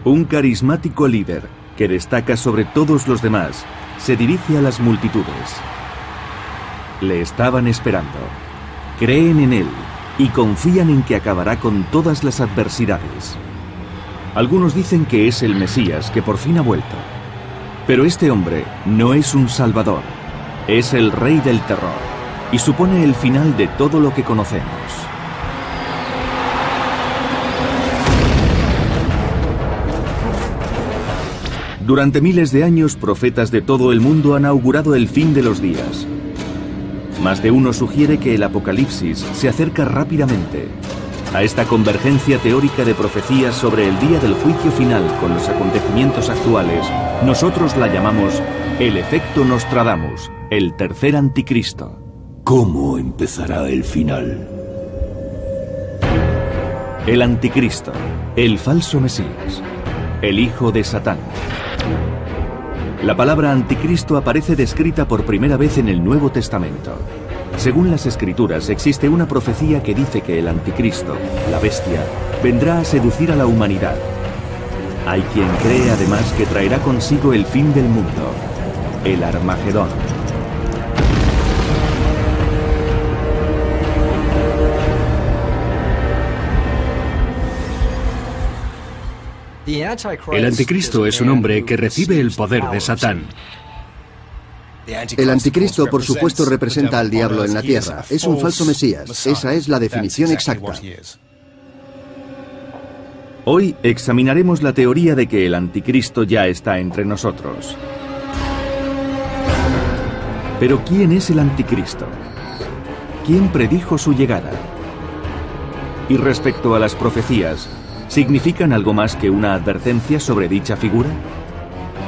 Un carismático líder que destaca sobre todos los demás se dirige a las multitudes. Le estaban esperando, creen en él y confían en que acabará con todas las adversidades. Algunos dicen que es el Mesías que por fin ha vuelto. Pero este hombre no es un salvador, es el rey del terror y supone el final de todo lo que conocemos. Durante miles de años, profetas de todo el mundo han augurado el fin de los días. Más de uno sugiere que el Apocalipsis se acerca rápidamente. A esta convergencia teórica de profecías sobre el día del juicio final con los acontecimientos actuales, nosotros la llamamos el efecto Nostradamus, el tercer anticristo. ¿Cómo empezará el final? El anticristo, el falso Mesías, el hijo de Satán. La palabra anticristo aparece descrita por primera vez en el Nuevo Testamento. Según las Escrituras, existe una profecía que dice que el anticristo, la bestia, vendrá a seducir a la humanidad. Hay quien cree además que traerá consigo el fin del mundo, el Armagedón. El anticristo es un hombre que recibe el poder de Satán. El anticristo, por supuesto, representa al diablo en la tierra. Es un falso Mesías. Esa es la definición exacta. Hoy examinaremos la teoría de que el anticristo ya está entre nosotros. Pero ¿quién es el anticristo? ¿Quién predijo su llegada? Y respecto a las profecías, ¿significan algo más que una advertencia sobre dicha figura?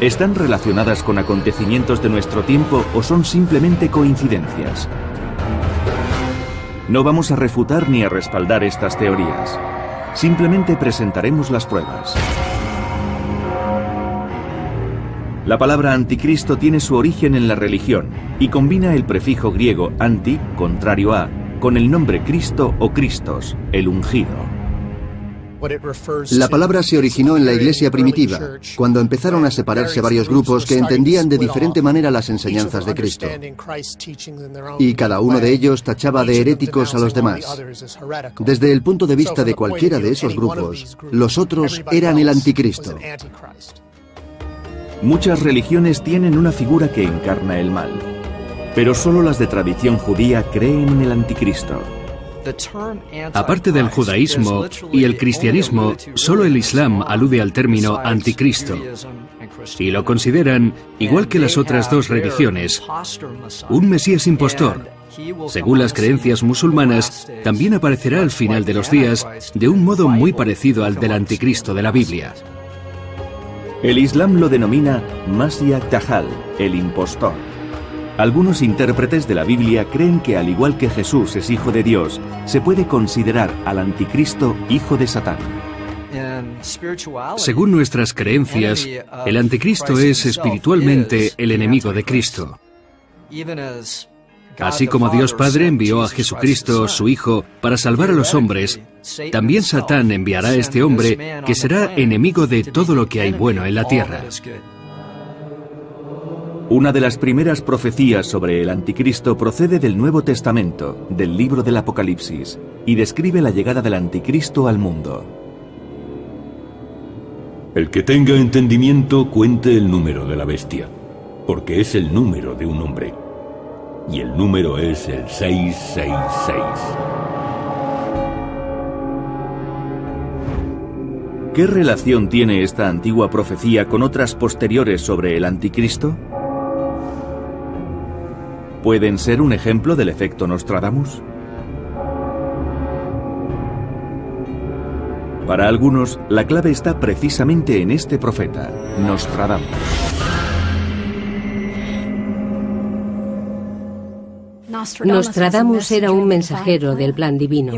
¿Están relacionadas con acontecimientos de nuestro tiempo o son simplemente coincidencias? No vamos a refutar ni a respaldar estas teorías. Simplemente presentaremos las pruebas. La palabra anticristo tiene su origen en la religión y combina el prefijo griego anti, contrario a, con el nombre Cristo o Cristos, el ungido. La palabra se originó en la iglesia primitiva, cuando empezaron a separarse varios grupos que entendían de diferente manera las enseñanzas de Cristo. Y cada uno de ellos tachaba de heréticos a los demás. Desde el punto de vista de cualquiera de esos grupos, los otros eran el anticristo. Muchas religiones tienen una figura que encarna el mal, pero solo las de tradición judía creen en el anticristo. Aparte del judaísmo y el cristianismo, solo el Islam alude al término anticristo. Y lo consideran, igual que las otras dos religiones, un Mesías impostor. Según las creencias musulmanas, también aparecerá al final de los días de un modo muy parecido al del anticristo de la Biblia. El Islam lo denomina Masíah Dajjal, el impostor. Algunos intérpretes de la Biblia creen que, al igual que Jesús es hijo de Dios, se puede considerar al anticristo hijo de Satán. Según nuestras creencias, el anticristo es espiritualmente el enemigo de Cristo. Así como Dios Padre envió a Jesucristo, su Hijo, para salvar a los hombres, también Satán enviará a este hombre que será enemigo de todo lo que hay bueno en la tierra. Una de las primeras profecías sobre el anticristo procede del Nuevo Testamento, del libro del Apocalipsis, y describe la llegada del anticristo al mundo. El que tenga entendimiento cuente el número de la bestia, porque es el número de un hombre, y el número es el 666. ¿Qué relación tiene esta antigua profecía con otras posteriores sobre el anticristo? ¿Pueden ser un ejemplo del efecto Nostradamus? Para algunos, la clave está precisamente en este profeta, Nostradamus. Nostradamus era un mensajero del plan divino.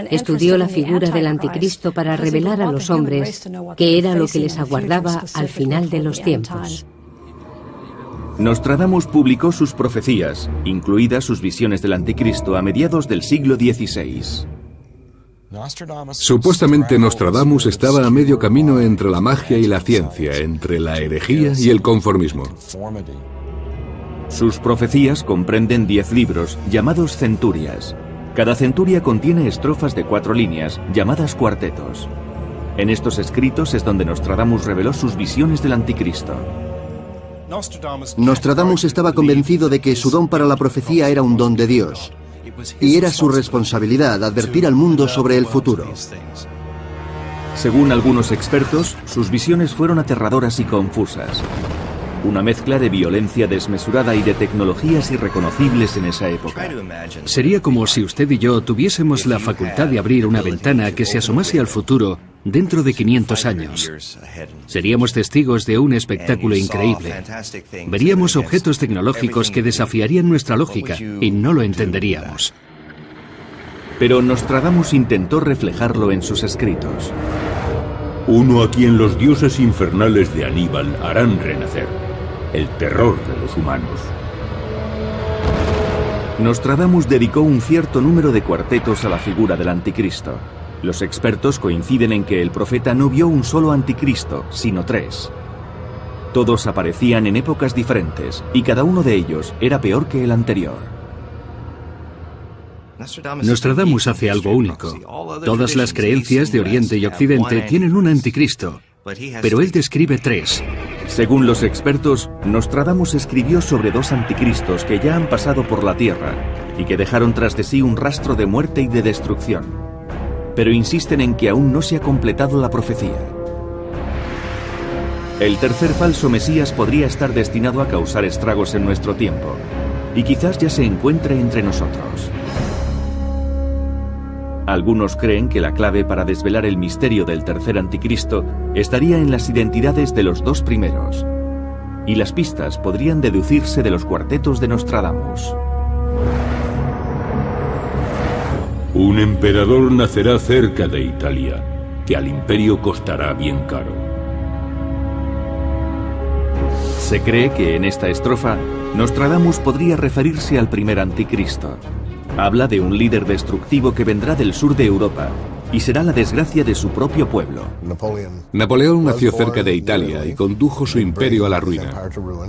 Estudió la figura del anticristo para revelar a los hombres qué era lo que les aguardaba al final de los tiempos. Nostradamus publicó sus profecías, incluidas sus visiones del anticristo, a mediados del siglo XVI. Supuestamente Nostradamus estaba a medio camino entre la magia y la ciencia, entre la herejía y el conformismo. Sus profecías comprenden 10 libros, llamados centurias. Cada centuria contiene estrofas de 4 líneas, llamadas cuartetos. En estos escritos es donde Nostradamus reveló sus visiones del anticristo. Nostradamus estaba convencido de que su don para la profecía era un don de Dios, y era su responsabilidad advertir al mundo sobre el futuro. Según algunos expertos, sus visiones fueron aterradoras y confusas. Una mezcla de violencia desmesurada y de tecnologías irreconocibles en esa época. Sería como si usted y yo tuviésemos la facultad de abrir una ventana que se asomase al futuro dentro de 500 años. Seríamos testigos de un espectáculo increíble. Veríamos objetos tecnológicos que desafiarían nuestra lógica y no lo entenderíamos. Pero Nostradamus intentó reflejarlo en sus escritos. Uno a quien los dioses infernales de Aníbal harán renacer. El terror de los humanos. Nostradamus dedicó un cierto número de cuartetos a la figura del anticristo. Los expertos coinciden en que el profeta no vio un solo anticristo, sino 3. Todos aparecían en épocas diferentes, y cada uno de ellos era peor que el anterior. Nostradamus hace algo único. Todas las creencias de Oriente y Occidente tienen un anticristo, pero él describe 3. Según los expertos, Nostradamus escribió sobre 2 anticristos que ya han pasado por la Tierra y que dejaron tras de sí un rastro de muerte y de destrucción. Pero insisten en que aún no se ha completado la profecía. El tercer falso Mesías podría estar destinado a causar estragos en nuestro tiempo, y quizás ya se encuentre entre nosotros. Algunos creen que la clave para desvelar el misterio del tercer anticristo estaría en las identidades de los 2 primeros, y las pistas podrían deducirse de los cuartetos de Nostradamus. Un emperador nacerá cerca de Italia, que al imperio costará bien caro. Se cree que en esta estrofa, Nostradamus podría referirse al primer anticristo. Habla de un líder destructivo que vendrá del sur de Europa y será la desgracia de su propio pueblo. Napoleón nació cerca de Italia y condujo su imperio a la ruina.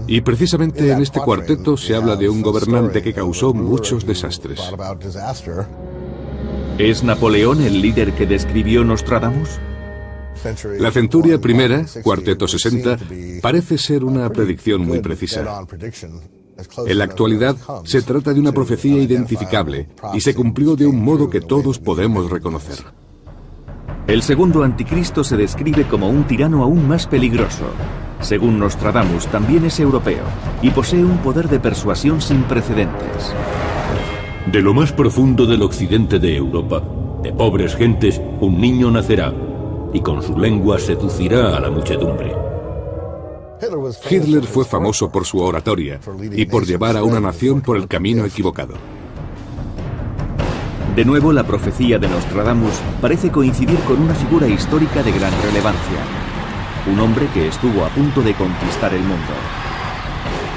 Y precisamente en este cuarteto se habla de un gobernante que causó muchos desastres. ¿Es Napoleón el líder que describió Nostradamus? La centuria primera, cuarteto 60, parece ser una predicción muy precisa. En la actualidad, se trata de una profecía identificable y se cumplió de un modo que todos podemos reconocer. El segundo anticristo se describe como un tirano aún más peligroso. Según Nostradamus, también es europeo y posee un poder de persuasión sin precedentes. De lo más profundo del occidente de Europa, de pobres gentes, un niño nacerá y con su lengua seducirá a la muchedumbre. Hitler fue famoso por su oratoria y por llevar a una nación por el camino equivocado. De nuevo, la profecía de Nostradamus parece coincidir con una figura histórica de gran relevancia. Un hombre que estuvo a punto de conquistar el mundo.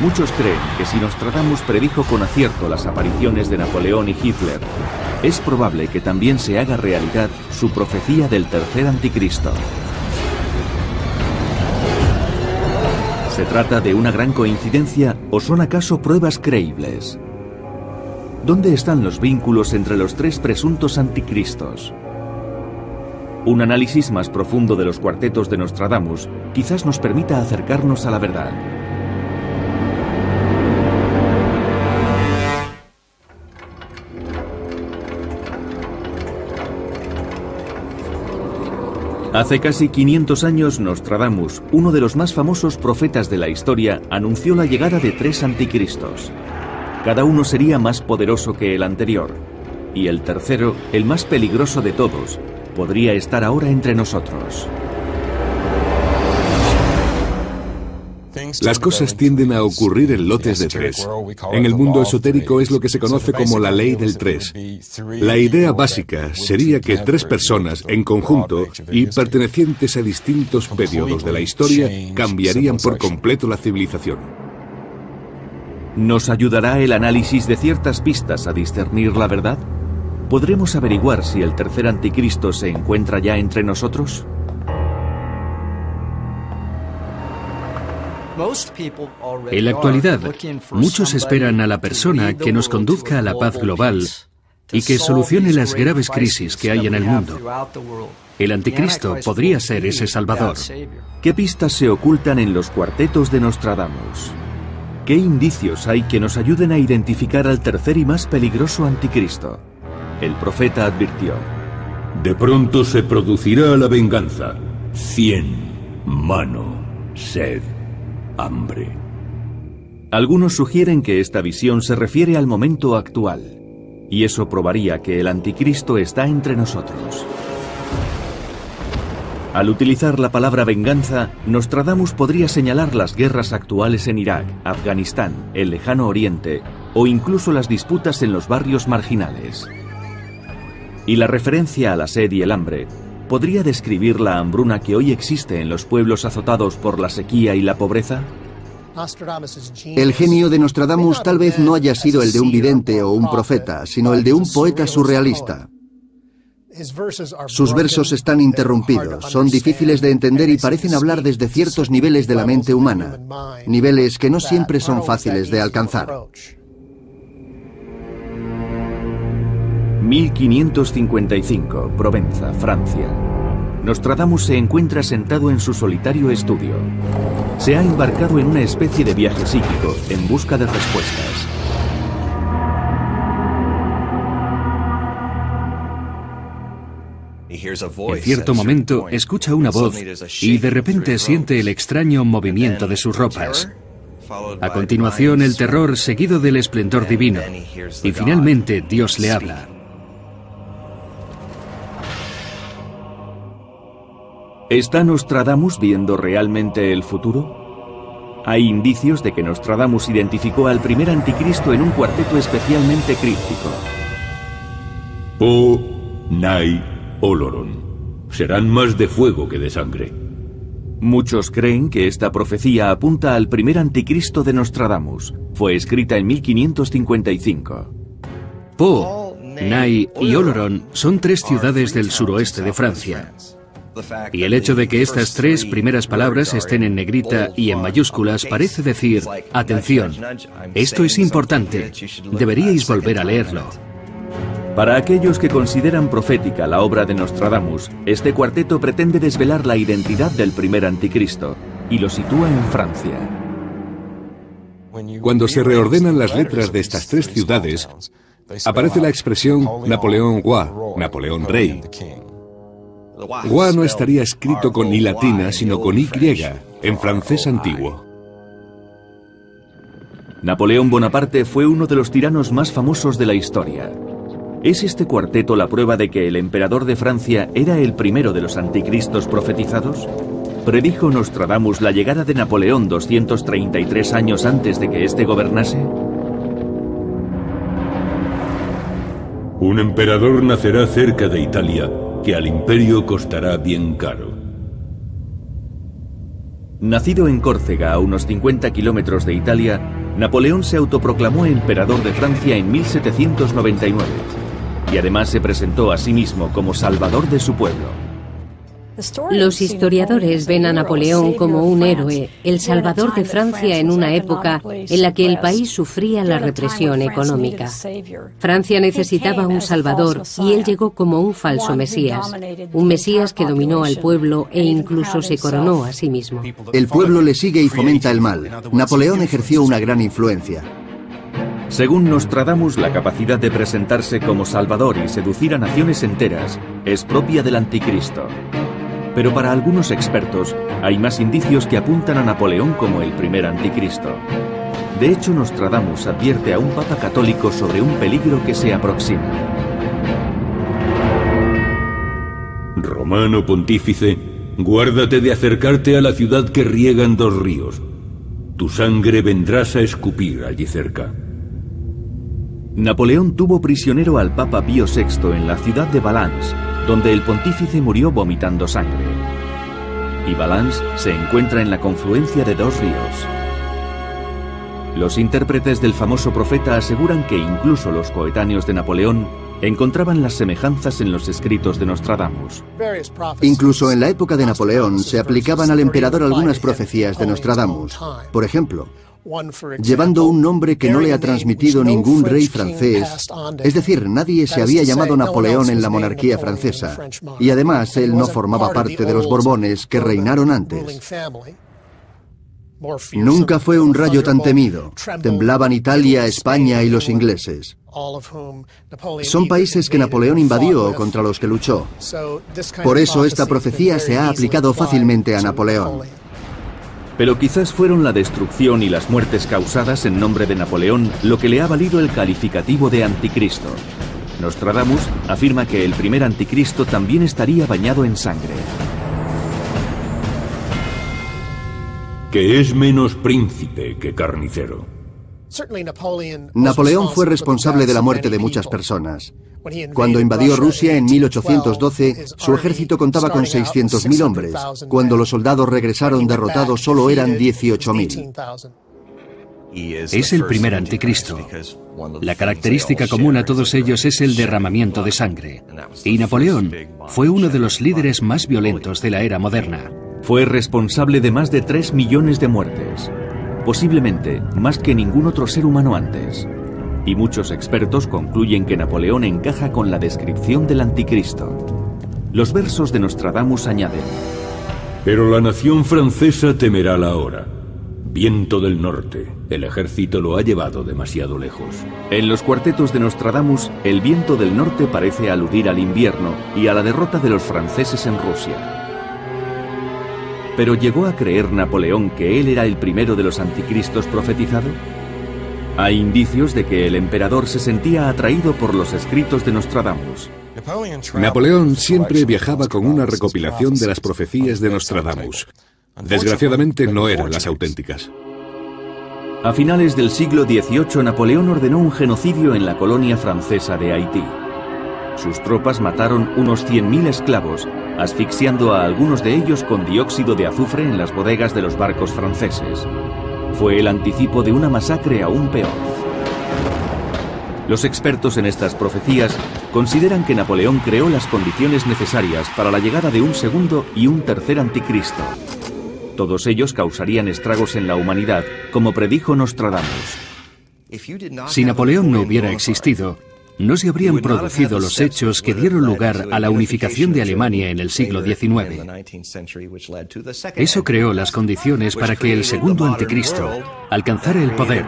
Muchos creen que si Nostradamus predijo con acierto las apariciones de Napoleón y Hitler, es probable que también se haga realidad su profecía del tercer anticristo. ¿Se trata de una gran coincidencia o son acaso pruebas creíbles? ¿Dónde están los vínculos entre los 3 presuntos anticristos? Un análisis más profundo de los cuartetos de Nostradamus quizás nos permita acercarnos a la verdad. Hace casi 500 años, Nostradamus, uno de los más famosos profetas de la historia, anunció la llegada de 3 anticristos. Cada uno sería más poderoso que el anterior, y el tercero, el más peligroso de todos, podría estar ahora entre nosotros. Las cosas tienden a ocurrir en lotes de 3. En el mundo esotérico es lo que se conoce como la ley del 3. La idea básica sería que 3 personas en conjunto y pertenecientes a distintos periodos de la historia cambiarían por completo la civilización. ¿Nos ayudará el análisis de ciertas pistas a discernir la verdad? ¿podremos averiguar si el tercer anticristo se encuentra ya entre nosotros? En la actualidad, muchos esperan a la persona que nos conduzca a la paz global y que solucione las graves crisis que hay en el mundo. El anticristo podría ser ese salvador. ¿Qué pistas se ocultan en los cuartetos de Nostradamus? ¿Qué indicios hay que nos ayuden a identificar al tercer y más peligroso anticristo? El profeta advirtió: de pronto se producirá la venganza. 100, mano, sed, hambre. Algunos sugieren que esta visión se refiere al momento actual, y eso probaría que el anticristo está entre nosotros. Al utilizar la palabra venganza, Nostradamus podría señalar las guerras actuales en Irak, Afganistán, el Lejano Oriente o incluso las disputas en los barrios marginales. Y la referencia a la sed y el hambre podría describir la hambruna que hoy existe en los pueblos azotados por la sequía y la pobreza. El genio de Nostradamus tal vez no haya sido el de un vidente o un profeta, sino el de un poeta surrealista. Sus versos están interrumpidos, son difíciles de entender y parecen hablar desde ciertos niveles de la mente humana, niveles que no siempre son fáciles de alcanzar. 1555, Provenza, Francia. Nostradamus se encuentra sentado en su solitario estudio. Se ha embarcado en una especie de viaje psíquico en busca de respuestas. En cierto momento escucha una voz y de repente siente el extraño movimiento de sus ropas. A continuación el terror seguido del esplendor divino. Y finalmente Dios le habla. ¿Está Nostradamus viendo realmente el futuro? Hay indicios de que Nostradamus identificó al primer anticristo en un cuarteto especialmente críptico. Po, Nai, Oloron. Serán más de fuego que de sangre. Muchos creen que esta profecía apunta al primer anticristo de Nostradamus. Fue escrita en 1555. Po, Nai y Oloron son tres ciudades del suroeste de Francia. Y el hecho de que estas tres primeras palabras estén en negrita y en mayúsculas parece decir: atención, esto es importante, deberíais volver a leerlo. Para aquellos que consideran profética la obra de Nostradamus, este cuarteto pretende desvelar la identidad del primer anticristo y lo sitúa en Francia. Cuando se reordenan las letras de estas tres ciudades, aparece la expresión Napoleón Roi, Napoleón Rey. Roi no estaría escrito con I latina, sino con Y, en francés antiguo. Napoleón Bonaparte fue uno de los tiranos más famosos de la historia. ¿Es este cuarteto la prueba de que el emperador de Francia era el primero de los anticristos profetizados? ¿Predijo Nostradamus la llegada de Napoleón 233 años antes de que éste gobernase? Un emperador nacerá cerca de Italia, que al imperio costará bien caro. Nacido en Córcega, a unos 50 kilómetros de Italia, Napoleón se autoproclamó emperador de Francia en 1799 y además se presentó a sí mismo como salvador de su pueblo. Los historiadores ven a Napoleón como un héroe, el salvador de Francia en una época en la que el país sufría la represión económica. Francia necesitaba un salvador y él llegó como un falso mesías, un mesías que dominó al pueblo e incluso se coronó a sí mismo. El pueblo le sigue y fomenta el mal. Napoleón ejerció una gran influencia. Según Nostradamus, la capacidad de presentarse como salvador y seducir a naciones enteras es propia del anticristo. Pero para algunos expertos, hay más indicios que apuntan a Napoleón como el primer anticristo. De hecho, Nostradamus advierte a un papa católico sobre un peligro que se aproxima. Romano pontífice, guárdate de acercarte a la ciudad que riegan dos ríos. Tu sangre vendrás a escupir allí cerca. Napoleón tuvo prisionero al Papa Pío VI en la ciudad de Valence, donde el pontífice murió vomitando sangre. Y Valence se encuentra en la confluencia de dos ríos. Los intérpretes del famoso profeta aseguran que incluso los coetáneos de Napoleón encontraban las semejanzas en los escritos de Nostradamus. Incluso en la época de Napoleón se aplicaban al emperador algunas profecías de Nostradamus. Por ejemplo, llevando un nombre que no le ha transmitido ningún rey francés, es decir, nadie se había llamado Napoleón en la monarquía francesa, y además él no formaba parte de los Borbones que reinaron antes. Nunca fue un rayo tan temido. Temblaban Italia, España y los ingleses. Son países que Napoleón invadió o contra los que luchó. Por eso esta profecía se ha aplicado fácilmente a Napoleón. Pero quizás fueron la destrucción y las muertes causadas en nombre de Napoleón lo que le ha valido el calificativo de anticristo. Nostradamus afirma que el primer anticristo también estaría bañado en sangre. Que es menos príncipe que carnicero. Napoleón fue responsable de la muerte de muchas personas. Cuando invadió Rusia en 1812, su ejército contaba con 600.000 hombres. Cuando los soldados regresaron derrotados, solo eran 18.000. Es el primer anticristo. La característica común a todos ellos es el derramamiento de sangre. Y Napoleón fue uno de los líderes más violentos de la era moderna. Fue responsable de más de 3 millones de muertes, posiblemente más que ningún otro ser humano antes. Y muchos expertos concluyen que Napoleón encaja con la descripción del anticristo. Los versos de Nostradamus añaden: pero la nación francesa temerá la hora. Viento del norte, el ejército lo ha llevado demasiado lejos. En los cuartetos de Nostradamus, el viento del norte parece aludir al invierno y a la derrota de los franceses en Rusia. ¿Pero llegó a creer Napoleón que él era el primero de los anticristos profetizado? Hay indicios de que el emperador se sentía atraído por los escritos de Nostradamus. Napoleón siempre viajaba con una recopilación de las profecías de Nostradamus. Desgraciadamente no eran las auténticas. A finales del siglo XVIII, Napoleón ordenó un genocidio en la colonia francesa de Haití. Sus tropas mataron unos 100.000 esclavos, asfixiando a algunos de ellos con dióxido de azufre en las bodegas de los barcos franceses. Fue el anticipo de una masacre aún peor. Los expertos en estas profecías consideran que Napoleón creó las condiciones necesarias para la llegada de un segundo y un tercer anticristo. Todos ellos causarían estragos en la humanidad, como predijo Nostradamus. Si Napoleón no hubiera existido, no se habrían producido los hechos que dieron lugar a la unificación de Alemania en el siglo XIX. Eso creó las condiciones para que el segundo anticristo alcanzara el poder,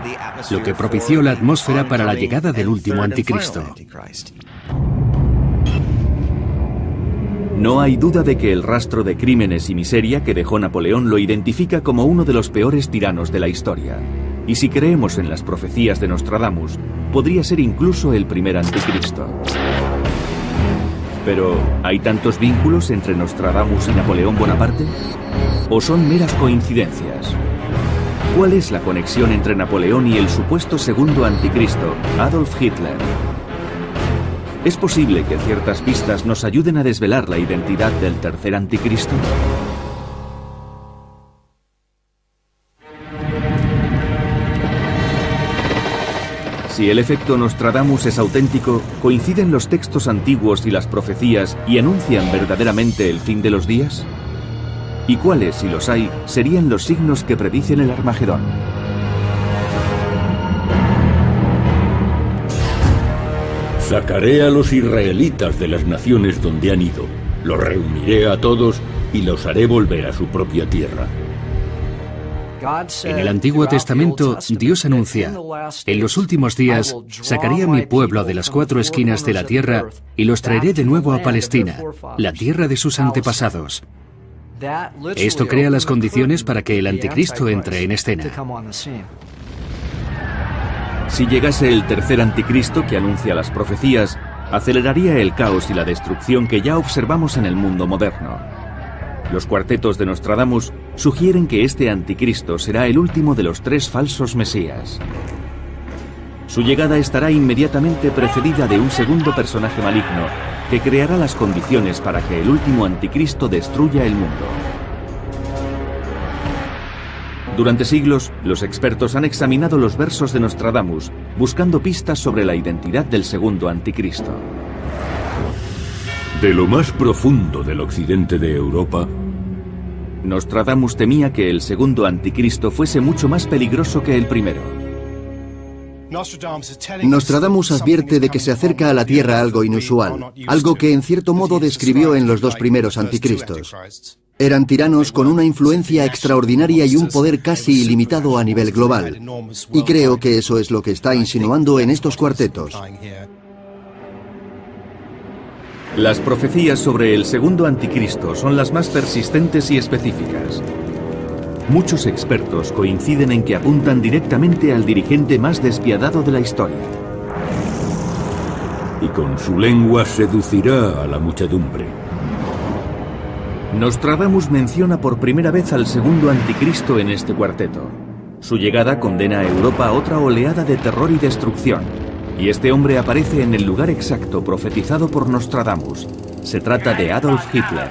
lo que propició la atmósfera para la llegada del último anticristo. No hay duda de que el rastro de crímenes y miseria que dejó Napoleón lo identifica como uno de los peores tiranos de la historia. Y si creemos en las profecías de Nostradamus, podría ser incluso el primer anticristo. Pero, ¿hay tantos vínculos entre Nostradamus y Napoleón Bonaparte? ¿O son meras coincidencias? ¿Cuál es la conexión entre Napoleón y el supuesto segundo anticristo, Adolf Hitler? ¿Es posible que ciertas pistas nos ayuden a desvelar la identidad del tercer anticristo? Si el efecto Nostradamus es auténtico, ¿coinciden los textos antiguos y las profecías y anuncian verdaderamente el fin de los días? ¿Y cuáles, si los hay, serían los signos que predicen el Armagedón? Sacaré a los israelitas de las naciones donde han ido, los reuniré a todos y los haré volver a su propia tierra. En el Antiguo Testamento, Dios anuncia: en los últimos días sacaré a mi pueblo de las 4 esquinas de la tierra y los traeré de nuevo a Palestina, la tierra de sus antepasados. Esto crea las condiciones para que el anticristo entre en escena. Si llegase el tercer anticristo que anuncia las profecías, aceleraría el caos y la destrucción que ya observamos en el mundo moderno. Los cuartetos de Nostradamus sugieren que este anticristo será el último de los 3 falsos mesías. Su llegada estará inmediatamente precedida de un segundo personaje maligno que creará las condiciones para que el último anticristo destruya el mundo. Durante siglos, los expertos han examinado los versos de Nostradamus, buscando pistas sobre la identidad del segundo anticristo. De lo más profundo del occidente de Europa, Nostradamus temía que el segundo anticristo fuese mucho más peligroso que el primero. Nostradamus advierte de que se acerca a la Tierra algo inusual, algo que en cierto modo describió en los dos primeros anticristos. Eran tiranos con una influencia extraordinaria y un poder casi ilimitado a nivel global. Y creo que eso es lo que está insinuando en estos cuartetos. Las profecías sobre el segundo anticristo son las más persistentes y específicas. Muchos expertos coinciden en que apuntan directamente al dirigente más despiadado de la historia. Y con su lengua seducirá a la muchedumbre. Nostradamus menciona por primera vez al segundo anticristo en este cuarteto. Su llegada condena a Europa a otra oleada de terror y destrucción. Y este hombre aparece en el lugar exacto profetizado por Nostradamus. Se trata de Adolf Hitler.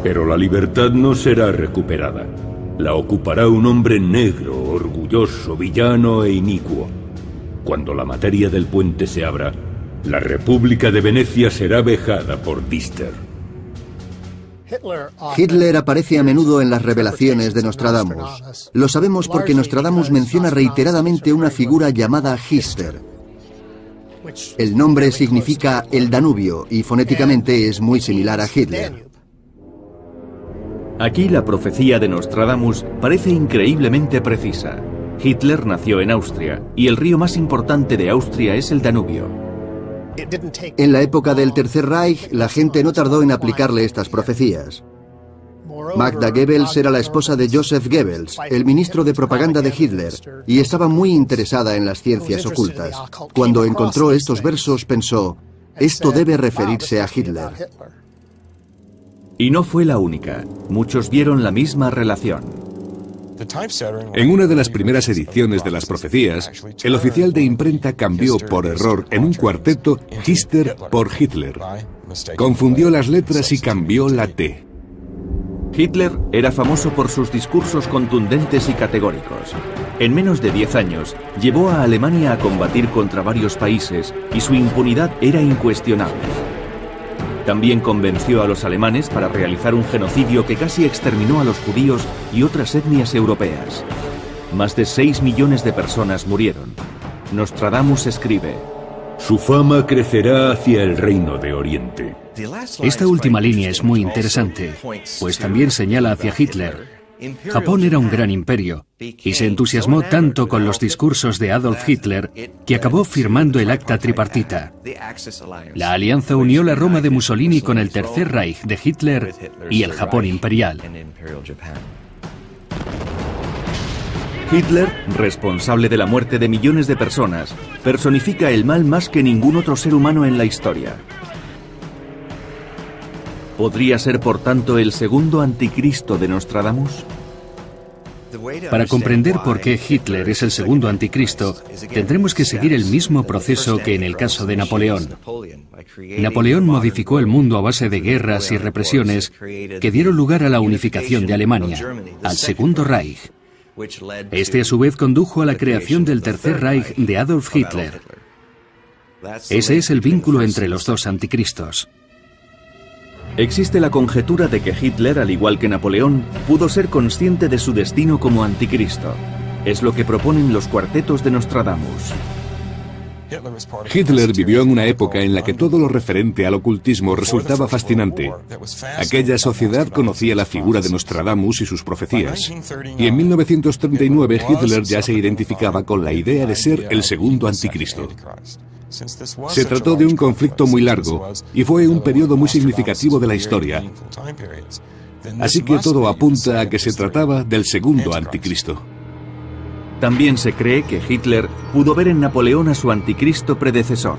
Pero la libertad no será recuperada. La ocupará un hombre negro, orgulloso, villano e inicuo. Cuando la materia del puente se abra, la República de Venecia será vejada por Pfister. Hitler aparece a menudo en las revelaciones de Nostradamus. Lo sabemos porque Nostradamus menciona reiteradamente una figura llamada Pfister. El nombre significa el Danubio y fonéticamente es muy similar a Hitler. Aquí la profecía de Nostradamus parece increíblemente precisa. Hitler nació en Austria y el río más importante de Austria es el Danubio. En la época del Tercer Reich, la gente no tardó en aplicarle estas profecías. Magda Goebbels era la esposa de Joseph Goebbels, el ministro de propaganda de Hitler, y estaba muy interesada en las ciencias ocultas. Cuando encontró estos versos pensó, esto debe referirse a Hitler. Y no fue la única. Muchos vieron la misma relación. En una de las primeras ediciones de las profecías, el oficial de imprenta cambió por error en un cuarteto Pfister por Hitler. Confundió las letras y cambió la T. Hitler era famoso por sus discursos contundentes y categóricos. En menos de 10 años, llevó a Alemania a combatir contra varios países y su impunidad era incuestionable. También convenció a los alemanes para realizar un genocidio que casi exterminó a los judíos y otras etnias europeas. Más de 6 millones de personas murieron. Nostradamus escribe: Su fama crecerá hacia el reino de Oriente. Esta última línea es muy interesante, pues también señala hacia Hitler. Japón era un gran imperio, y se entusiasmó tanto con los discursos de Adolf Hitler que acabó firmando el Acta Tripartita. La alianza unió la Roma de Mussolini con el Tercer Reich de Hitler y el Japón imperial. Hitler, responsable de la muerte de millones de personas, personifica el mal más que ningún otro ser humano en la historia. ¿Podría ser, por tanto, el segundo anticristo de Nostradamus? Para comprender por qué Hitler es el segundo anticristo, tendremos que seguir el mismo proceso que en el caso de Napoleón. Napoleón modificó el mundo a base de guerras y represiones que dieron lugar a la unificación de Alemania, al Segundo Reich. Este a su vez condujo a la creación del Tercer Reich de Adolf Hitler. Ese es el vínculo entre los dos anticristos. Existe la conjetura de que Hitler, al igual que Napoleón, pudo ser consciente de su destino como anticristo. Es lo que proponen los cuartetos de Nostradamus. Hitler vivió en una época en la que todo lo referente al ocultismo resultaba fascinante. Aquella sociedad conocía la figura de Nostradamus y sus profecías. Y en 1939 Hitler ya se identificaba con la idea de ser el segundo anticristo. Se trató de un conflicto muy largo y fue un periodo muy significativo de la historia. Así que todo apunta a que se trataba del segundo anticristo. También se cree que Hitler pudo ver en Napoleón a su anticristo predecesor.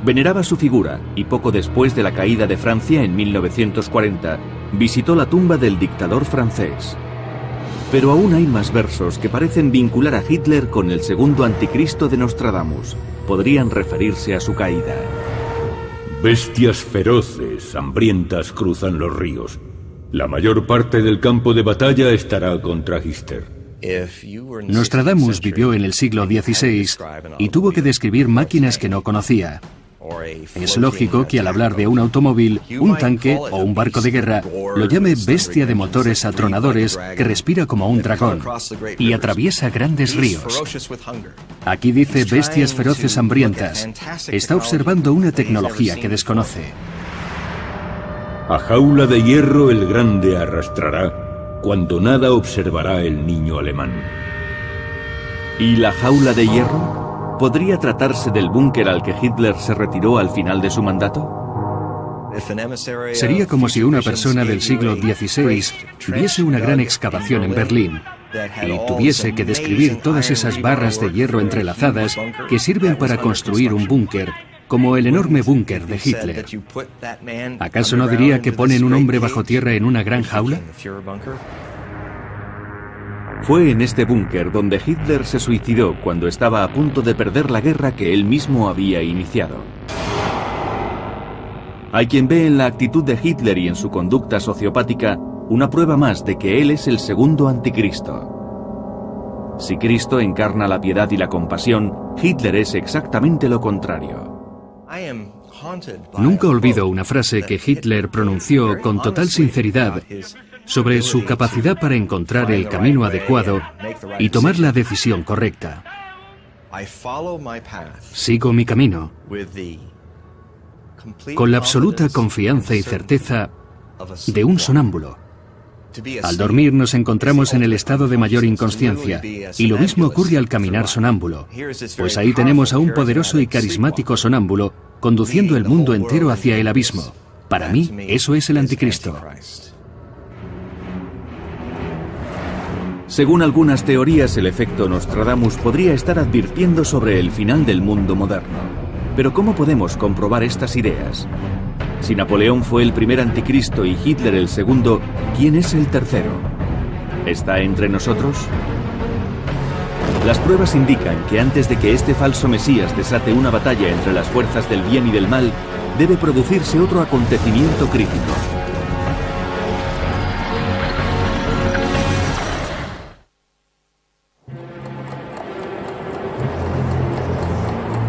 Veneraba su figura y poco después de la caída de Francia en 1940, visitó la tumba del dictador francés. Pero aún hay más versos que parecen vincular a Hitler con el segundo anticristo de Nostradamus. Podrían referirse a su caída. Bestias feroces, hambrientas cruzan los ríos. La mayor parte del campo de batalla estará contra Pfister. Nostradamus vivió en el siglo XVI y tuvo que describir máquinas que no conocía. Es lógico que al hablar de un automóvil, un tanque o un barco de guerra, lo llame bestia de motores atronadores que respira como un dragón y atraviesa grandes ríos. Aquí dice bestias feroces hambrientas. Está observando una tecnología que desconoce. A jaula de hierro el grande arrastrará, cuando nada observará el niño alemán. ¿Y la jaula de hierro? ¿Podría tratarse del búnker al que Hitler se retiró al final de su mandato? Sería como si una persona del siglo XVI viese una gran excavación en Berlín y tuviese que describir todas esas barras de hierro entrelazadas que sirven para construir un búnker, como el enorme búnker de Hitler. ¿Acaso no diría que ponen un hombre bajo tierra en una gran jaula? Fue en este búnker donde Hitler se suicidó cuando estaba a punto de perder la guerra que él mismo había iniciado. Hay quien ve en la actitud de Hitler y en su conducta sociopática una prueba más de que él es el segundo anticristo. Si Cristo encarna la piedad y la compasión, Hitler es exactamente lo contrario. Nunca olvido una frase que Hitler pronunció con total sinceridad sobre su capacidad para encontrar el camino adecuado y tomar la decisión correcta. Sigo mi camino con la absoluta confianza y certeza de un sonámbulo. Al dormir nos encontramos en el estado de mayor inconsciencia, y lo mismo ocurre al caminar sonámbulo, pues ahí tenemos a un poderoso y carismático sonámbulo conduciendo el mundo entero hacia el abismo. Para mí, eso es el anticristo. Según algunas teorías, el efecto Nostradamus podría estar advirtiendo sobre el final del mundo moderno. Pero ¿cómo podemos comprobar estas ideas? Si Napoleón fue el primer anticristo y Hitler el segundo, ¿quién es el tercero? ¿Está entre nosotros? Las pruebas indican que antes de que este falso Mesías desate una batalla entre las fuerzas del bien y del mal, debe producirse otro acontecimiento crítico.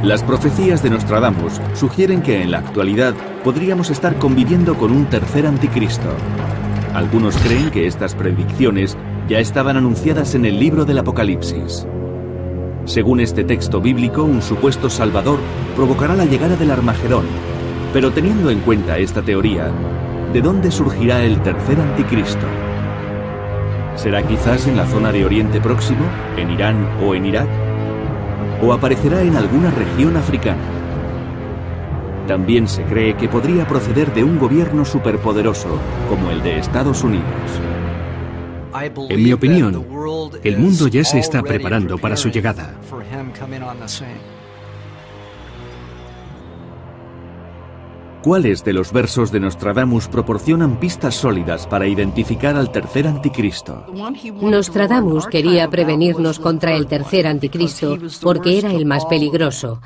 Las profecías de Nostradamus sugieren que en la actualidad podríamos estar conviviendo con un tercer anticristo. Algunos creen que estas predicciones ya estaban anunciadas en el libro del Apocalipsis. Según este texto bíblico, un supuesto salvador provocará la llegada del Armagedón. Pero teniendo en cuenta esta teoría, ¿de dónde surgirá el tercer anticristo? ¿Será quizás en la zona de Oriente Próximo, en Irán o en Irak? ¿O aparecerá en alguna región africana? También se cree que podría proceder de un gobierno superpoderoso, como el de Estados Unidos. En mi opinión, el mundo ya se está preparando para su llegada. ¿Cuáles de los versos de Nostradamus proporcionan pistas sólidas para identificar al tercer anticristo? Nostradamus quería prevenirnos contra el tercer anticristo porque era el más peligroso.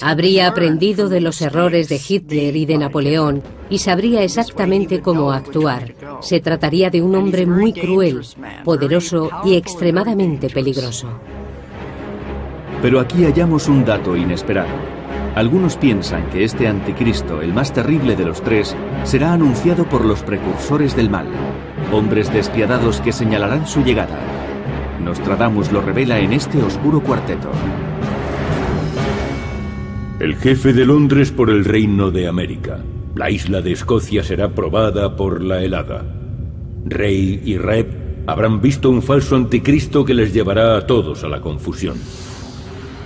Habría aprendido de los errores de Hitler y de Napoleón y sabría exactamente cómo actuar. Se trataría de un hombre muy cruel, poderoso y extremadamente peligroso. Pero aquí hallamos un dato inesperado. Algunos piensan que este anticristo, el más terrible de los tres, será anunciado por los precursores del mal, hombres despiadados que señalarán su llegada. Nostradamus lo revela en este oscuro cuarteto. El jefe de Londres por el Reino de América. La isla de Escocia será probada por la helada. Rey y Reb habrán visto un falso anticristo que les llevará a todos a la confusión.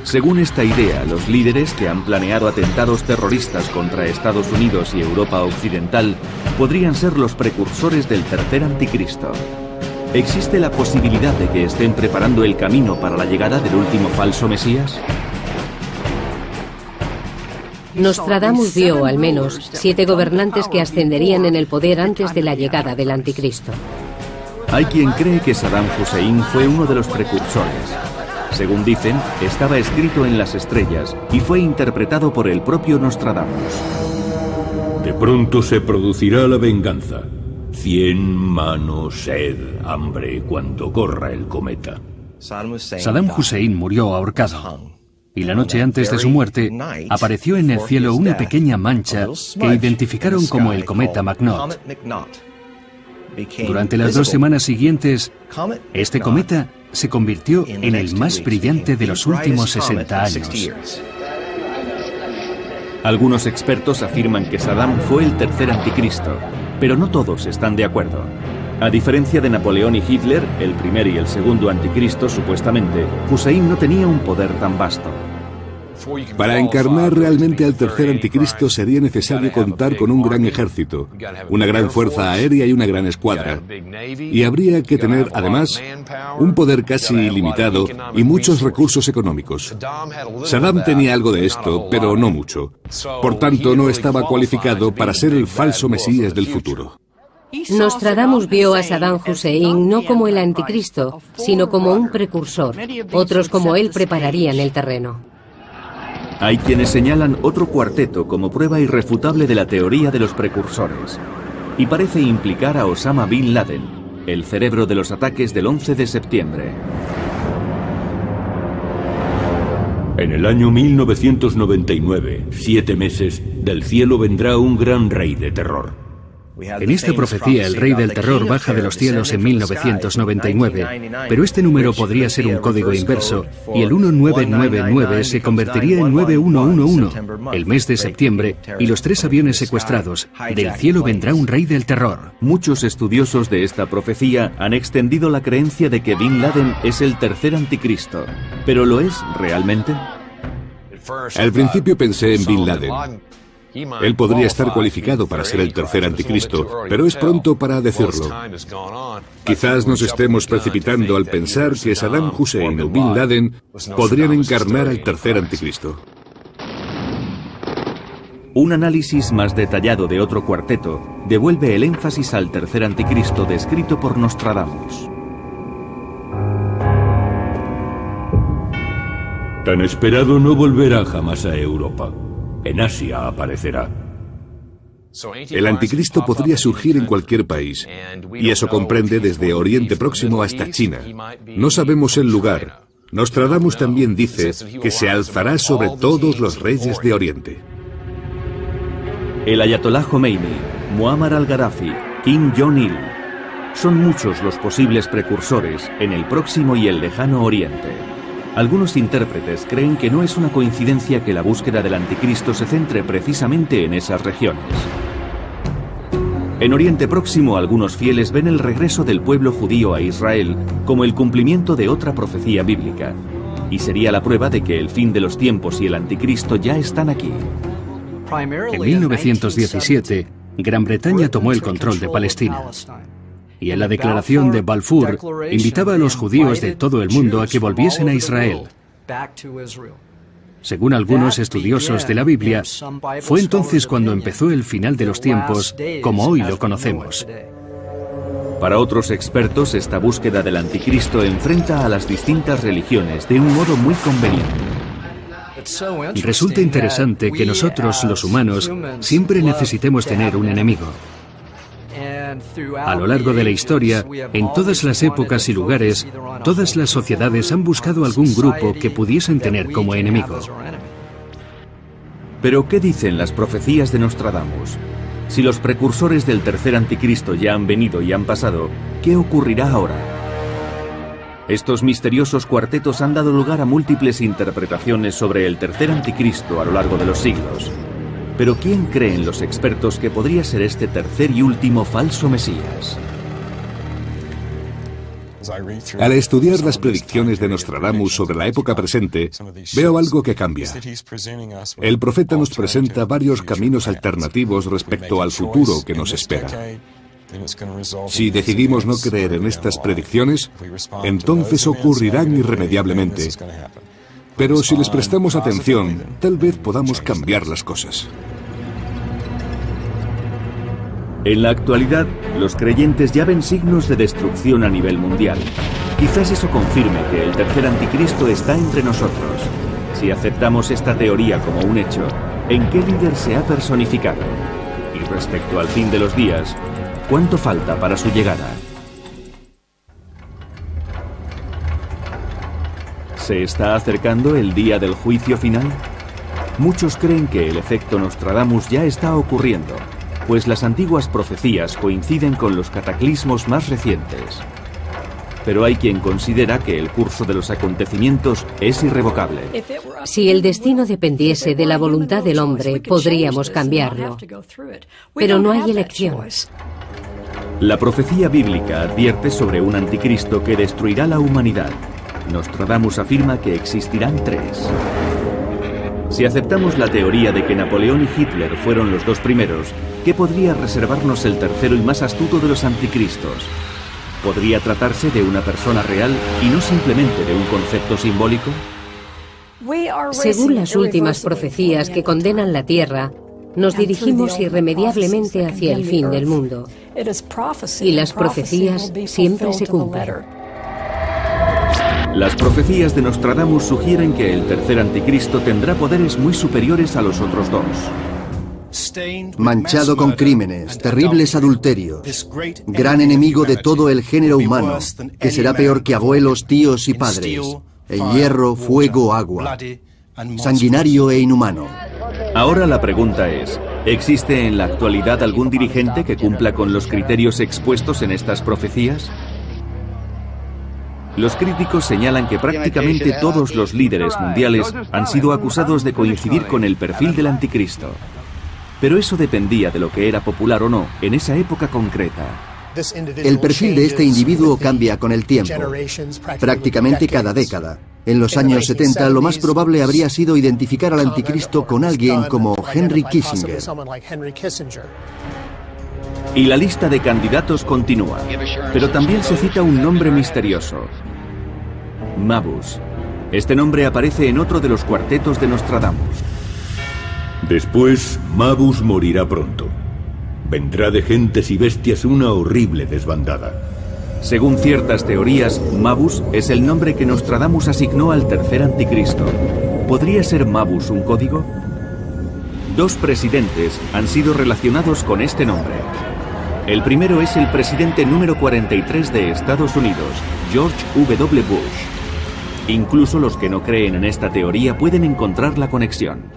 Según esta idea, los líderes que han planeado atentados terroristas contra Estados Unidos y Europa Occidental podrían ser los precursores del tercer anticristo. ¿Existe la posibilidad de que estén preparando el camino para la llegada del último falso Mesías? Nostradamus vio al menos 7 gobernantes que ascenderían en el poder antes de la llegada del anticristo. Hay quien cree que Saddam Hussein fue uno de los precursores. Según dicen, estaba escrito en las estrellas y fue interpretado por el propio Nostradamus. De pronto se producirá la venganza. 100 manos, sed, hambre, cuando corra el cometa. Saddam Hussein murió ahorcado. y la noche antes de su muerte apareció en el cielo una pequeña mancha que identificaron como el cometa McNaught. Durante las 2 semanas siguientes, este cometa se convirtió en el más brillante de los últimos 60 años. Algunos expertos afirman que Saddam fue el tercer anticristo, pero no todos están de acuerdo. A diferencia de Napoleón y Hitler, el primer y el segundo anticristo supuestamente, Hussein no tenía un poder tan vasto. Para encarnar realmente al tercer anticristo sería necesario contar con un gran ejército, una gran fuerza aérea y una gran escuadra. Y habría que tener, además, un poder casi ilimitado y muchos recursos económicos. Saddam tenía algo de esto, pero no mucho. Por tanto, no estaba cualificado para ser el falso Mesías del futuro. Nostradamus vio a Saddam Hussein no como el anticristo, sino como un precursor. Otros como él prepararían el terreno. Hay quienes señalan otro cuarteto como prueba irrefutable de la teoría de los precursores. Y parece implicar a Osama Bin Laden, el cerebro de los ataques del 11 de septiembre. En el año 1999, 7 meses, del cielo vendrá un gran rey de terror. En esta profecía, el rey del terror baja de los cielos en 1999, pero este número podría ser un código inverso, y el 1999 se convertiría en 9111, el mes de septiembre, y los 3 aviones secuestrados. Del cielo vendrá un rey del terror. Muchos estudiosos de esta profecía han extendido la creencia de que Bin Laden es el tercer anticristo. ¿Pero lo es realmente? Al principio pensé en Bin Laden. Él podría estar cualificado para ser el tercer anticristo, pero es pronto para decirlo. Quizás nos estemos precipitando al pensar que Saddam Hussein o Bin Laden podrían encarnar al tercer anticristo. Un análisis más detallado de otro cuarteto devuelve el énfasis al tercer anticristo descrito por Nostradamus. Tan esperado no volverá jamás a Europa. En Asia aparecerá. El anticristo podría surgir en cualquier país, y eso comprende desde Oriente Próximo hasta China. No sabemos el lugar. Nostradamus también dice que se alzará sobre todos los reyes de Oriente. El ayatolá Khomeini, Muammar al-Gaddafi, Kim Jong-il. Son muchos los posibles precursores en el próximo y el lejano Oriente. Algunos intérpretes creen que no es una coincidencia que la búsqueda del anticristo se centre precisamente en esas regiones. En Oriente Próximo, algunos fieles ven el regreso del pueblo judío a Israel como el cumplimiento de otra profecía bíblica, y sería la prueba de que el fin de los tiempos y el anticristo ya están aquí. En 1917, Gran Bretaña tomó el control de Palestina. Y en la declaración de Balfour invitaba a los judíos de todo el mundo a que volviesen a Israel. Según algunos estudiosos de la Biblia, fue entonces cuando empezó el final de los tiempos, como hoy lo conocemos. Para otros expertos, esta búsqueda del anticristo enfrenta a las distintas religiones de un modo muy conveniente. Resulta interesante que nosotros, los humanos, siempre necesitemos tener un enemigo. A lo largo de la historia, en todas las épocas y lugares, todas las sociedades han buscado algún grupo que pudiesen tener como enemigo. Pero, ¿qué dicen las profecías de Nostradamus? Si los precursores del tercer anticristo ya han venido y han pasado, ¿qué ocurrirá ahora? Estos misteriosos cuartetos han dado lugar a múltiples interpretaciones sobre el tercer anticristo a lo largo de los siglos. Pero ¿quién creen los expertos que podría ser este tercer y último falso Mesías? Al estudiar las predicciones de Nostradamus sobre la época presente, veo algo que cambia. El profeta nos presenta varios caminos alternativos respecto al futuro que nos espera. Si decidimos no creer en estas predicciones, entonces ocurrirán irremediablemente. Pero si les prestamos atención, tal vez podamos cambiar las cosas. En la actualidad, los creyentes ya ven signos de destrucción a nivel mundial. Quizás eso confirme que el tercer anticristo está entre nosotros. Si aceptamos esta teoría como un hecho, ¿en qué líder se ha personificado? Y respecto al fin de los días, ¿cuánto falta para su llegada? ¿Se está acercando el día del juicio final? Muchos creen que el efecto Nostradamus ya está ocurriendo, pues las antiguas profecías coinciden con los cataclismos más recientes. Pero hay quien considera que el curso de los acontecimientos es irrevocable. Si el destino dependiese de la voluntad del hombre, podríamos cambiarlo. Pero no hay elección. La profecía bíblica advierte sobre un anticristo que destruirá la humanidad. Nostradamus afirma que existirán 3. Si aceptamos la teoría de que Napoleón y Hitler fueron los 2 primeros, ¿qué podría reservarnos el tercero y más astuto de los anticristos? ¿Podría tratarse de una persona real y no simplemente de un concepto simbólico? Según las últimas profecías que condenan la Tierra, nos dirigimos irremediablemente hacia el fin del mundo. Y las profecías siempre se cumplen. Las profecías de Nostradamus sugieren que el tercer anticristo tendrá poderes muy superiores a los otros 2. Manchado con crímenes, terribles adulterios, gran enemigo de todo el género humano, que será peor que abuelos, tíos y padres, en hierro, fuego, agua, sanguinario e inhumano. Ahora la pregunta es, ¿existe en la actualidad algún dirigente que cumpla con los criterios expuestos en estas profecías? Los críticos señalan que prácticamente todos los líderes mundiales han sido acusados de coincidir con el perfil del anticristo. Pero eso dependía de lo que era popular o no en esa época concreta. El perfil de este individuo cambia con el tiempo, prácticamente cada década. En los años 70 lo más probable habría sido identificar al anticristo con alguien como Henry Kissinger. Y la lista de candidatos continúa, pero también se cita un nombre misterioso: Mabus. Este nombre aparece en otro de los cuartetos de Nostradamus. Después, Mabus morirá pronto. Vendrá de gentes y bestias una horrible desbandada. Según ciertas teorías, Mabus es el nombre que Nostradamus asignó al tercer anticristo. ¿Podría ser Mabus un código? 2 presidentes han sido relacionados con este nombre. El primero es el presidente número 43 de Estados Unidos, George W. Bush. Incluso los que no creen en esta teoría pueden encontrar la conexión.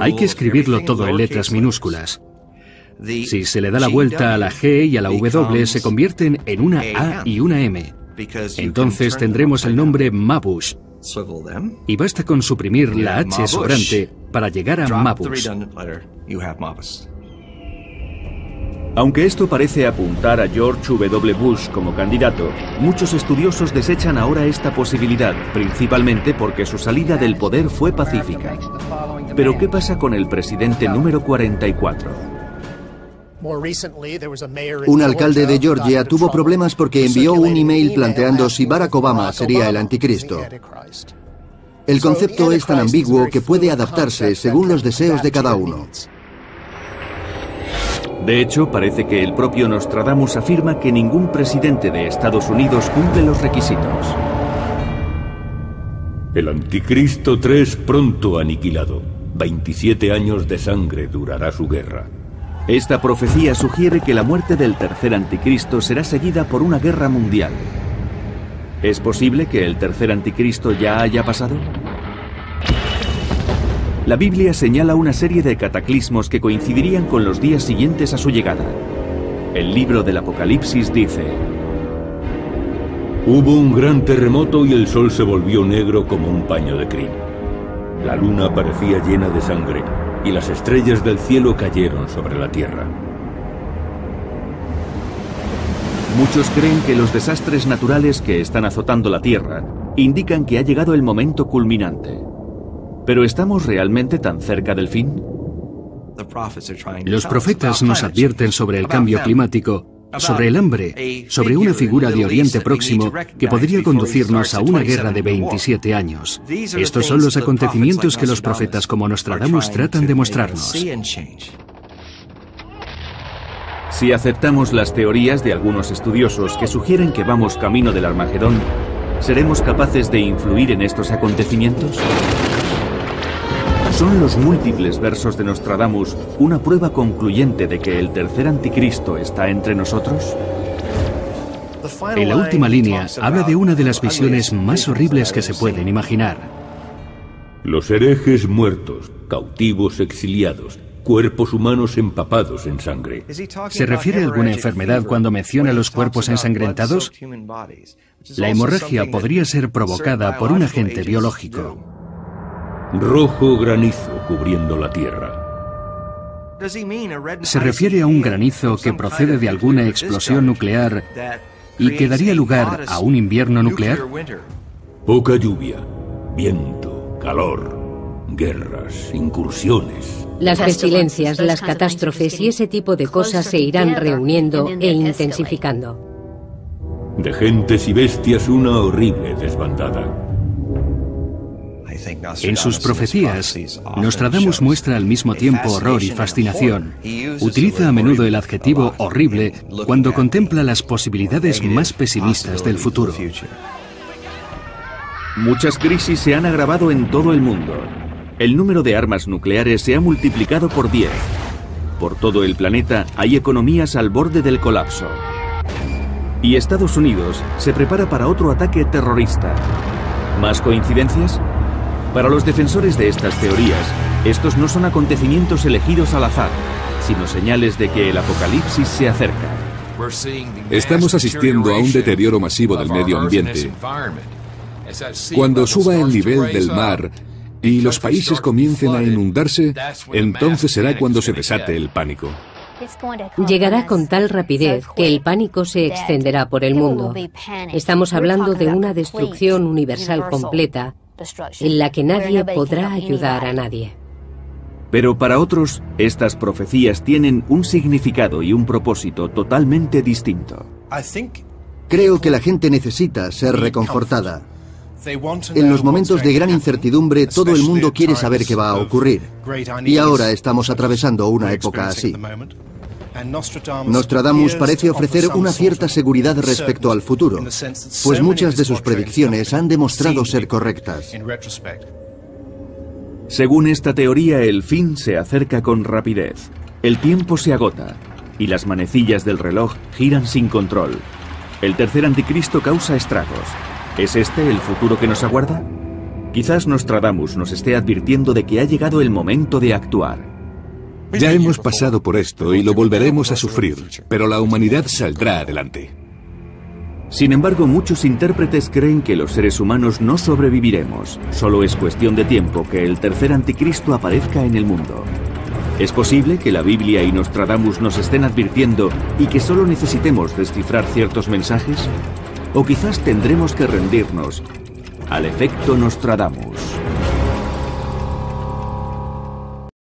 Hay que escribirlo todo en letras minúsculas. Si se le da la vuelta a la G y a la W, se convierten en una A y una M. Entonces tendremos el nombre Mabush. Y basta con suprimir la H sobrante para llegar a Mabus. Aunque esto parece apuntar a George W. Bush como candidato, muchos estudiosos desechan ahora esta posibilidad, principalmente porque su salida del poder fue pacífica. Pero ¿qué pasa con el presidente número 44? Un alcalde de Georgia tuvo problemas porque envió un email planteando si Barack Obama sería el anticristo. El concepto es tan ambiguo que puede adaptarse según los deseos de cada uno. De hecho, parece que el propio Nostradamus afirma que ningún presidente de Estados Unidos cumple los requisitos. El anticristo 3 pronto aniquilado. 27 años de sangre durará su guerra. Esta profecía sugiere que la muerte del tercer anticristo será seguida por una guerra mundial. ¿Es posible que el tercer anticristo ya haya pasado? La Biblia señala una serie de cataclismos que coincidirían con los días siguientes a su llegada. El libro del Apocalipsis dice: Hubo un gran terremoto y el sol se volvió negro como un paño de crin. La luna parecía llena de sangre y las estrellas del cielo cayeron sobre la tierra. Muchos creen que los desastres naturales que están azotando la tierra indican que ha llegado el momento culminante. ¿Pero estamos realmente tan cerca del fin? Los profetas nos advierten sobre el cambio climático, sobre el hambre, sobre una figura de Oriente Próximo que podría conducirnos a una guerra de 27 años. Estos son los acontecimientos que los profetas como Nostradamus tratan de mostrarnos. Si aceptamos las teorías de algunos estudiosos que sugieren que vamos camino del Armagedón, ¿seremos capaces de influir en estos acontecimientos? ¿Son los múltiples versos de Nostradamus una prueba concluyente de que el tercer anticristo está entre nosotros? En la última línea habla de una de las visiones más horribles que se pueden imaginar. Los herejes muertos, cautivos exiliados, cuerpos humanos empapados en sangre. ¿Se refiere a alguna enfermedad cuando menciona los cuerpos ensangrentados? La hemorragia podría ser provocada por un agente biológico. Rojo granizo cubriendo la tierra. ¿Se refiere a un granizo que procede de alguna explosión nuclear y que daría lugar a un invierno nuclear? Poca lluvia, viento, calor, guerras, incursiones. Las pestilencias, las catástrofes y ese tipo de cosas se irán reuniendo e intensificando. De gentes y bestias una horrible desbandada. En sus profecías, Nostradamus muestra al mismo tiempo horror y fascinación. Utiliza a menudo el adjetivo horrible cuando contempla las posibilidades más pesimistas del futuro. Muchas crisis se han agravado en todo el mundo. El número de armas nucleares se ha multiplicado por 10. Por todo el planeta hay economías al borde del colapso. Y Estados Unidos se prepara para otro ataque terrorista. ¿Más coincidencias? Para los defensores de estas teorías, estos no son acontecimientos elegidos al azar, sino señales de que el apocalipsis se acerca. Estamos asistiendo a un deterioro masivo del medio ambiente. Cuando suba el nivel del mar y los países comiencen a inundarse, entonces será cuando se desate el pánico. Llegará con tal rapidez que el pánico se extenderá por el mundo. Estamos hablando de una destrucción universal completa, en la que nadie podrá ayudar a nadie. Pero para otros, estas profecías tienen un significado y un propósito totalmente distinto. Creo que la gente necesita ser reconfortada. En los momentos de gran incertidumbre, todo el mundo quiere saber qué va a ocurrir. Y ahora estamos atravesando una época así. Nostradamus parece ofrecer una cierta seguridad respecto al futuro, pues muchas de sus predicciones han demostrado ser correctas. Según esta teoría, el fin se acerca con rapidez. El tiempo se agota y las manecillas del reloj giran sin control. El tercer anticristo causa estragos. ¿Es este el futuro que nos aguarda? Quizás Nostradamus nos esté advirtiendo de que ha llegado el momento de actuar. Ya hemos pasado por esto y lo volveremos a sufrir, pero la humanidad saldrá adelante. Sin embargo, muchos intérpretes creen que los seres humanos no sobreviviremos. Solo es cuestión de tiempo que el tercer anticristo aparezca en el mundo. ¿Es posible que la Biblia y Nostradamus nos estén advirtiendo y que solo necesitemos descifrar ciertos mensajes? ¿O quizás tendremos que rendirnos al efecto Nostradamus?